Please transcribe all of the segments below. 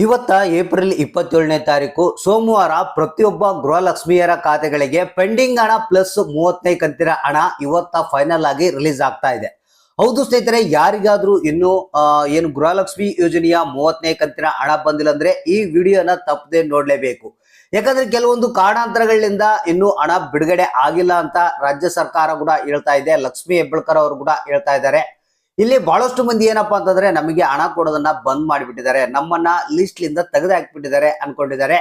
ಇವತ್ತ ಏಪ್ರಿಲ್ 27ನೇ ತಾರೀಕು ಸೋಮವಾರ ಪ್ರತಿಯೊಬ್ಬ ಗೃಹಲಕ್ಷ್ಮಿಯರ ಖಾತೆಗಳಿಗೆ ಪೆಂಡಿಂಗ್ ಹಣ ಪ್ಲಸ್ 35 ಕಂತಿನ ಹಣ ಇವತ್ತ ಫೈನಲ್ ಆಗಿ ರಿಲೀಸ್ ಆಗ್ತಾ ಇದೆ. ಹೌದು ಸ್ನೇಹಿತರೆ, ಯಾರಿಗಾದ್ರೂ ಇನ್ನು ಏನು ಗೃಹಲಕ್ಷ್ಮಿ ಯೋಜನೆಯ 35ನೇ ಕಂತಿನ ಹಣ ಬಂದಿಲ್ಲ ಅಂದ್ರೆ ಈ ವಿಡಿಯೋನ ತಪ್ಪದೆ ನೋಡ್ಲೇಬೇಕು. ಯಾಕಂದ್ರೆ ಕೆಲವೊಂದು ಕಾರಣಾಂತರಗಳಿಂದ ಇನ್ನು ಹಣ ಬಿಡುಗಡೆ ಆಗಿಲ್ಲ ಅಂತ ರಾಜ್ಯ ಸರ್ಕಾರ ಕೂಡ ಹೇಳ್ತಾ ಇದೆ. ಲಕ್ಷ್ಮಿ ಹೆಬ್ಬಾಳ್ಕರ್ ಅವರು ಕೂಡ ಹೇಳ್ತಾ ಇದ್ದಾರೆ. ಇಲ್ಲಿ ಬಹಳಷ್ಟು ಮಂದಿ ಏನಪ್ಪಾ ಅಂತಂದ್ರೆ ನಮಗೆ ಹಣ ಕೊಡೋದನ್ನ ಬಂದ್ ಮಾಡಿಬಿಟ್ಟಿದ್ದಾರೆ, ನಮ್ಮನ್ನ ಲಿಸ್ಟ್ ಲಿಂದ ತೆಗೆದು ಹಾಕ್ಬಿಟ್ಟಿದ್ದಾರೆ ಅನ್ಕೊಂಡಿದ್ದಾರೆ.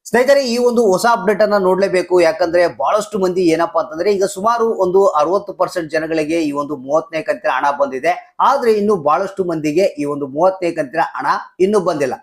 ಸ್ನೇಹಿತರೆ, ಈ ಒಂದು ಹೊಸ ಅಪ್ಡೇಟ್ ಅನ್ನ ನೋಡ್ಲೇಬೇಕು. ಯಾಕಂದ್ರೆ ಬಹಳಷ್ಟು ಮಂದಿ ಏನಪ್ಪಾ ಅಂತಂದ್ರೆ ಈಗ ಸುಮಾರು ಒಂದು 60% ಜನಗಳಿಗೆ ಈ ಒಂದು 35ನೇ ಕಂತಿನ ಹಣ ಬಂದಿದೆ. ಆದ್ರೆ ಇನ್ನು ಬಹಳಷ್ಟು ಮಂದಿಗೆ ಈ ಒಂದು 35ನೇ ಕಂತಿನ ಹಣ ಇನ್ನೂ ಬಂದಿಲ್ಲ.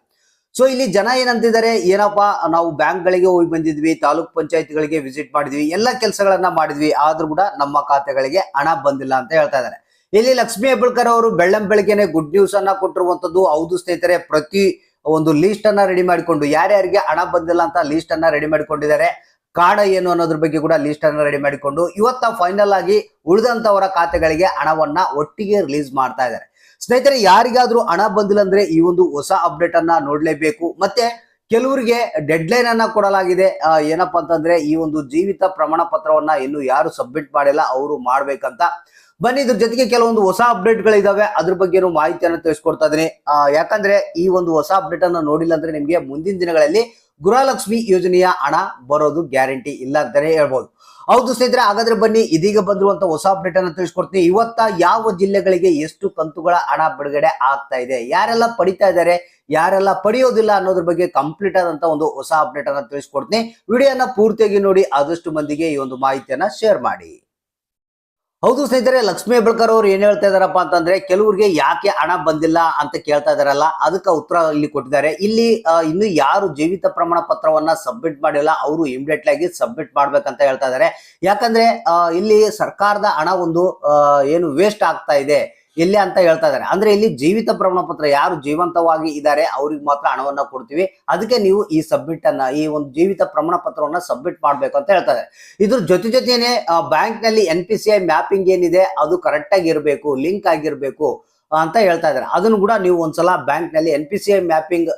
ಸೊ ಇಲ್ಲಿ ಜನ ಏನಂತಿದ್ದಾರೆ, ಏನಪ್ಪಾ ನಾವು ಬ್ಯಾಂಕ್ ಗಳಿಗೆ ಹೋಗಿ ಬಂದಿದ್ವಿ, ತಾಲೂಕ್ ಪಂಚಾಯತ್ಗಳಿಗೆ ವಿಸಿಟ್ ಮಾಡಿದ್ವಿ, ಎಲ್ಲ ಕೆಲಸಗಳನ್ನ ಮಾಡಿದ್ವಿ, ಆದ್ರೂ ಕೂಡ ನಮ್ಮ ಖಾತೆಗಳಿಗೆ ಹಣ ಬಂದಿಲ್ಲ ಅಂತ ಹೇಳ್ತಾ ಇದ್ದಾರೆ. ಇಲ್ಲಿ ಲಕ್ಷ್ಮಿ ಹೆಬ್ಬಾಳ್ಕರ್ ಅವರು ಬೆಳ್ಳಂಬೆಳಗ್ಗೆನೆ ಗುಡ್ ನ್ಯೂಸ್ ಅನ್ನ ಕೊಟ್ಟಿರುವಂತದ್ದು. ಹೌದು ಸ್ನೇಹಿತರೆ, ಪ್ರತಿ ಒಂದು ಲೀಸ್ಟ್ ಅನ್ನ ರೆಡಿ ಮಾಡಿಕೊಂಡು ಯಾರ್ಯಾರಿಗೆ ಹಣ ಬಂದಿಲ್ಲ ಅಂತ ಲೀಸ್ಟ್ ಅನ್ನ ರೆಡಿ ಮಾಡಿಕೊಂಡಿದ್ದಾರೆ. ಕಾರಣ ಏನು ಅನ್ನೋದ್ರ ಬಗ್ಗೆ ಕೂಡ ಲೀಸ್ಟ್ ಅನ್ನ ರೆಡಿ ಮಾಡಿಕೊಂಡು ಇವತ್ತ ಫೈನಲ್ ಆಗಿ ಉಳಿದಂತವರ ಖಾತೆಗಳಿಗೆ ಹಣವನ್ನ ಒಟ್ಟಿಗೆ ರಿಲೀಸ್ ಮಾಡ್ತಾ ಇದ್ದಾರೆ. ಸ್ನೇಹಿತರೆ, ಯಾರಿಗಾದ್ರೂ ಹಣ ಬಂದಿಲ್ಲ ಅಂದ್ರೆ ಈ ಒಂದು ಹೊಸ ಅಪ್ಡೇಟ್ ಅನ್ನ ನೋಡ್ಲೇಬೇಕು. ಮತ್ತೆ ಕೆಲವರಿಗೆ ಡೆಡ್ ಲೈನ್ ಅನ್ನ ಕೊಡಲಾಗಿದೆ. ಏನಪ್ಪಾ ಅಂತಂದ್ರೆ ಈ ಒಂದು ಜೀವಿತ ಪ್ರಮಾಣ ಪತ್ರವನ್ನ ಇನ್ನು ಯಾರು ಸಬ್ಮಿಟ್ ಮಾಡಿಲ್ಲ ಅವರು ಮಾಡ್ಬೇಕಂತ. ಬನ್ನಿ, ಇದ್ರ ಜೊತೆಗೆ ಕೆಲವೊಂದು ಹೊಸ ಅಪ್ಡೇಟ್ ಗಳಿದಾವೆ, ಅದ್ರ ಬಗ್ಗೆನೂ ಮಾಹಿತಿಯನ್ನು ತಿಳಿಸ್ಕೊಡ್ತಾ ಇದೀನಿ. ಯಾಕಂದ್ರೆ ಈ ಒಂದು ಹೊಸ ಅಪ್ಡೇಟ್ ಅನ್ನ ನೋಡಿಲ್ಲ ಅಂದ್ರೆ ನಿಮ್ಗೆ ಮುಂದಿನ ದಿನಗಳಲ್ಲಿ ಗೃಹಲಕ್ಷ್ಮಿ ಯೋಜನೆಯ ಹಣ ಬರೋದು ಗ್ಯಾರಂಟಿ ಇಲ್ಲ ಅಂತಾನೆ ಹೇಳ್ಬೋದು. ಹೌದು ಸ್ನೇಹಿತರೆ, ಹಾಗಾದ್ರೆ ಬನ್ನಿ ಇದೀಗ ಬಂದಿರುವಂತ ಹೊಸ ಅಪ್ಡೇಟ್ ಅನ್ನ ತಿಳಿಸ್ಕೊಡ್ತೀನಿ. ಇವತ್ತ ಯಾವ ಜಿಲ್ಲೆಗಳಿಗೆ ಎಷ್ಟು ಕಂತುಗಳ ಹಣ ಬಿಡುಗಡೆ ಆಗ್ತಾ ಇದೆ, ಯಾರೆಲ್ಲ ಪಡಿತಾ ಇದ್ದಾರೆ, ಯಾರೆಲ್ಲ ಪಡೆಯೋದಿಲ್ಲ ಅನ್ನೋದ್ರ ಬಗ್ಗೆ ಕಂಪ್ಲೀಟ್ ಆದಂತ ಒಂದು ಹೊಸ ಅಪ್ಡೇಟ್ ಅನ್ನ ತಿಳಿಸ್ಕೊಡ್ತೀನಿ. ವಿಡಿಯೋನ ಪೂರ್ತಿಯಾಗಿ ನೋಡಿ, ಆದಷ್ಟು ಮಂದಿಗೆ ಈ ಒಂದು ಮಾಹಿತಿಯನ್ನ ಶೇರ್ ಮಾಡಿ. ಹೌದು ಸ್ನೇಹಿತರೆ, ಲಕ್ಷ್ಮಿ ಹೆಬ್ಬಾಳ್ಕರ್ ಅವರು ಏನ್ ಹೇಳ್ತಾ ಇದಾರಪ್ಪ ಅಂತಂದ್ರೆ ಕೆಲವರಿಗೆ ಯಾಕೆ ಹಣ ಬಂದಿಲ್ಲ ಅಂತ ಕೇಳ್ತಾ ಇದಾರಲ್ಲ, ಅದಕ್ಕೆ ಉತ್ತರ ಇಲ್ಲಿ ಕೊಟ್ಟಿದ್ದಾರೆ. ಇಲ್ಲಿ ಇನ್ನು ಯಾರು ಜೀವಿತ ಪ್ರಮಾಣ ಪತ್ರವನ್ನ ಸಬ್ಮಿಟ್ ಮಾಡಿಲ್ಲ ಅವರು ಇಮಿಡಿಯೇಟ್ಲಿ ಆಗಿ ಸಬ್ಮಿಟ್ ಮಾಡ್ಬೇಕಂತ ಹೇಳ್ತಾ ಇದಾರೆ. ಯಾಕಂದ್ರೆ ಇಲ್ಲಿ ಸರ್ಕಾರದ ಹಣ ಒಂದು ಏನು ವೇಸ್ಟ್ ಆಗ್ತಾ ಇದೆ ಇಲ್ಲಿ ಅಂತ ಹೇಳ್ತಾ ಇದಾರೆ. ಅಂದ್ರೆ ಇಲ್ಲಿ ಜೀವಿತ ಪ್ರಮಾಣ ಪತ್ರ ಯಾರು ಜೀವಂತವಾಗಿ ಇದ್ದಾರೆ ಅವ್ರಿಗೆ ಮಾತ್ರ ಹಣವನ್ನ ಕೊಡ್ತೀವಿ, ಅದಕ್ಕೆ ನೀವು ಈ ಸಬ್ಮಿಟ್ ಅನ್ನ ಈ ಒಂದು ಜೀವಿತ ಪ್ರಮಾಣ ಪತ್ರವನ್ನ ಸಬ್ಮಿಟ್ ಮಾಡ್ಬೇಕು ಅಂತ ಹೇಳ್ತಾ ಇದ್ದಾರೆ. ಇದ್ರ ಜೊತೆನೆ ಬ್ಯಾಂಕ್ ನಲ್ಲಿ NPCI ಮ್ಯಾಪಿಂಗ್ ಏನಿದೆ ಅದು ಕರೆಕ್ಟ್ ಆಗಿ ಇರಬೇಕು, ಲಿಂಕ್ ಆಗಿರ್ಬೇಕು ಅಂತ ಹೇಳ್ತಾ ಇದ್ದಾರೆ. ಅದನ್ನು ಕೂಡ ನೀವು ಒಂದ್ಸಲ ಬ್ಯಾಂಕ್ ನಲ್ಲಿ NPCI ಮ್ಯಾಪಿಂಗ್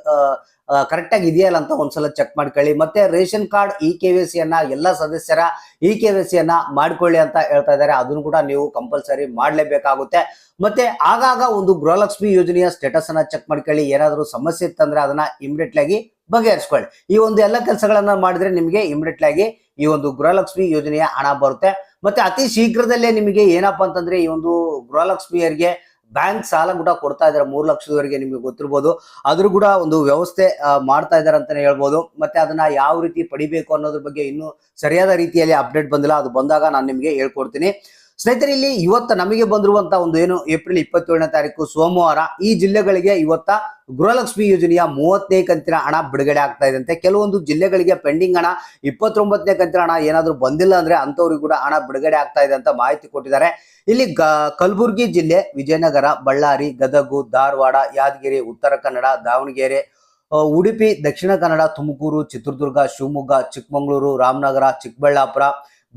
ಕರೆಕ್ಟ್ ಆಗಿ ಇದೆಯಲ್ಲ ಅಂತ ಒಂದ್ಸಲ ಚೆಕ್ ಮಾಡ್ಕೊಳ್ಳಿ. ಮತ್ತೆ ರೇಷನ್ ಕಾರ್ಡ್ KYC ಅನ್ನ ಎಲ್ಲ ಸದಸ್ಯರ KYC ಅನ್ನ ಮಾಡ್ಕೊಳ್ಳಿ ಅಂತ ಹೇಳ್ತಾ ಇದ್ದಾರೆ. ಅದನ್ನು ಕೂಡ ನೀವು ಕಂಪಲ್ಸರಿ ಮಾಡ್ಲೇಬೇಕಾಗುತ್ತೆ. ಮತ್ತೆ ಆಗಾಗ ಒಂದು ಗೃಹಲಕ್ಷ್ಮಿ ಯೋಜನೆಯ ಸ್ಟೇಟಸ್ ಅನ್ನ ಚೆಕ್ ಮಾಡ್ಕೊಳ್ಳಿ. ಏನಾದರೂ ಸಮಸ್ಯೆ ಇತ್ತಂದ್ರೆ ಅದನ್ನ ಇಮಿಡಿಯೇಟ್ಲಿ ಆಗಿ ಬಗೆಹರಿಸ್ಕೊಳ್ಳಿ. ಈ ಒಂದು ಎಲ್ಲ ಕೆಲಸಗಳನ್ನ ಮಾಡಿದ್ರೆ ನಿಮಗೆ ಇಮಿಡಿಯೇಟ್ಲಿ ಆಗಿ ಈ ಒಂದು ಗೃಹಲಕ್ಷ್ಮಿ ಯೋಜನೆಯ ಹಣ ಬರುತ್ತೆ. ಮತ್ತೆ ಅತಿ ಶೀಘ್ರದಲ್ಲೇ ನಿಮಗೆ ಏನಪ್ಪಾ ಅಂತಂದ್ರೆ ಈ ಒಂದು ಗೃಹಲಕ್ಷ್ಮಿಯರಿಗೆ ಬ್ಯಾಂಕ್ ಸಾಲ ಕೂಡ ಕೊಡ್ತಾ ಇದಾರೆ 3 ಲಕ್ಷದವರೆಗೆ, ನಿಮ್ಗೆ ಗೊತ್ತಿರ್ಬೋದು. ಅದ್ರ ಕೂಡ ಒಂದು ವ್ಯವಸ್ಥೆ ಮಾಡ್ತಾ ಇದಾರೆ ಅಂತಾನೆ ಹೇಳ್ಬೋದು. ಮತ್ತೆ ಅದನ್ನ ಯಾವ ರೀತಿ ಪಡಿಬೇಕು ಅನ್ನೋದ್ರ ಬಗ್ಗೆ ಇನ್ನೂ ಸರಿಯಾದ ರೀತಿಯಲ್ಲಿ ಅಪ್ಡೇಟ್ ಬಂದಿಲ್ಲ, ಅದು ಬಂದಾಗ ನಾನು ನಿಮ್ಗೆ ಹೇಳ್ಕೊಡ್ತೀನಿ. ಸ್ನೇಹಿತರೆ, ಇಲ್ಲಿ ಇವತ್ತ ನಮಗೆ ಬಂದಿರುವಂತ ಒಂದು ಏನು ಏಪ್ರಿಲ್ 27ನೇ ತಾರೀಕು ಸೋಮವಾರ ಈ ಜಿಲ್ಲೆಗಳಿಗೆ ಇವತ್ತ ಗೃಹಲಕ್ಷ್ಮಿ ಯೋಜನೆಯ 35ನೇ ಕಂತಿನ ಹಣ ಬಿಡುಗಡೆ ಆಗ್ತಾ ಇದೆ. ಕೆಲವೊಂದು ಜಿಲ್ಲೆಗಳಿಗೆ ಪೆಂಡಿಂಗ್ ಹಣ 29ನೇ ಕಂತಿನ ಹಣ ಏನಾದ್ರು ಬಂದಿಲ್ಲ ಅಂದ್ರೆ ಅಂತವ್ರಿಗೆ ಕೂಡ ಹಣ ಬಿಡುಗಡೆ ಆಗ್ತಾ ಇದೆ ಅಂತ ಮಾಹಿತಿ ಕೊಟ್ಟಿದ್ದಾರೆ. ಇಲ್ಲಿ ಕಲಬುರಗಿ ಜಿಲ್ಲೆ, ವಿಜಯನಗರ, ಬಳ್ಳಾರಿ, ಗದಗು, ಧಾರವಾಡ, ಯಾದಗಿರಿ, ಉತ್ತರ ಕನ್ನಡ, ದಾವಣಗೆರೆ, ಉಡುಪಿ, ದಕ್ಷಿಣ ಕನ್ನಡ, ತುಮಕೂರು, ಚಿತ್ರದುರ್ಗ, ಶಿವಮೊಗ್ಗ, ಚಿಕ್ಕಮಗಳೂರು, ರಾಮನಗರ, ಚಿಕ್ಕಬಳ್ಳಾಪುರ,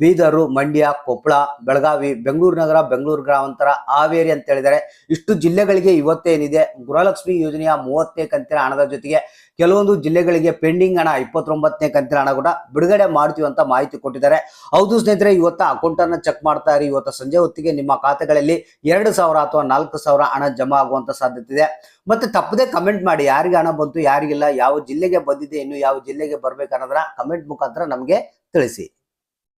ಬೀದರು, ಮಂಡ್ಯ, ಕೊಪ್ಪಳ, ಬೆಳಗಾವಿ, ಬೆಂಗಳೂರು ನಗರ, ಬೆಂಗಳೂರು ಗ್ರಾಮಾಂತರ, ಹಾವೇರಿ ಅಂತ ಹೇಳಿದ್ದಾರೆ. ಇಷ್ಟು ಜಿಲ್ಲೆಗಳಿಗೆ ಇವತ್ತೇನಿದೆ ಗೃಹಲಕ್ಷ್ಮಿ ಯೋಜನೆಯ 30ನೇ ಕಂತಿನ ಹಣದ ಜೊತೆಗೆ ಕೆಲವೊಂದು ಜಿಲ್ಲೆಗಳಿಗೆ ಪೆಂಡಿಂಗ್ ಹಣ 29ನೇ ಕಂತಿನ ಹಣ ಕೂಡ ಬಿಡುಗಡೆ ಮಾಡ್ತೀವಿ ಅಂತ ಮಾಹಿತಿ ಕೊಟ್ಟಿದ್ದಾರೆ. ಹೌದು ಸ್ನೇಹಿತರೆ, ಇವತ್ತ ಅಕೌಂಟ್ ಅನ್ನ ಚೆಕ್ ಮಾಡ್ತಾ ಇರಿ. ಇವತ್ತು ಸಂಜೆ ಹೊತ್ತಿಗೆ ನಿಮ್ಮ ಖಾತೆಗಳಲ್ಲಿ 2,000 ಅಥವಾ 4,000 ಹಣ ಜಮಾ ಆಗುವಂತ ಸಾಧ್ಯತೆ ಇದೆ. ಮತ್ತೆ ತಪ್ಪದೆ ಕಮೆಂಟ್ ಮಾಡಿ ಯಾರಿಗೆ ಹಣ ಬಂತು, ಯಾರಿಗಿಲ್ಲ, ಯಾವ ಜಿಲ್ಲೆಗೆ ಬಂದಿದೆ, ಇನ್ನು ಯಾವ ಜಿಲ್ಲೆಗೆ ಬರ್ಬೇಕು ಅನ್ನೋದನ್ನ ಕಮೆಂಟ್ ಮುಖಾಂತರ ನಮಗೆ ತಿಳಿಸಿ.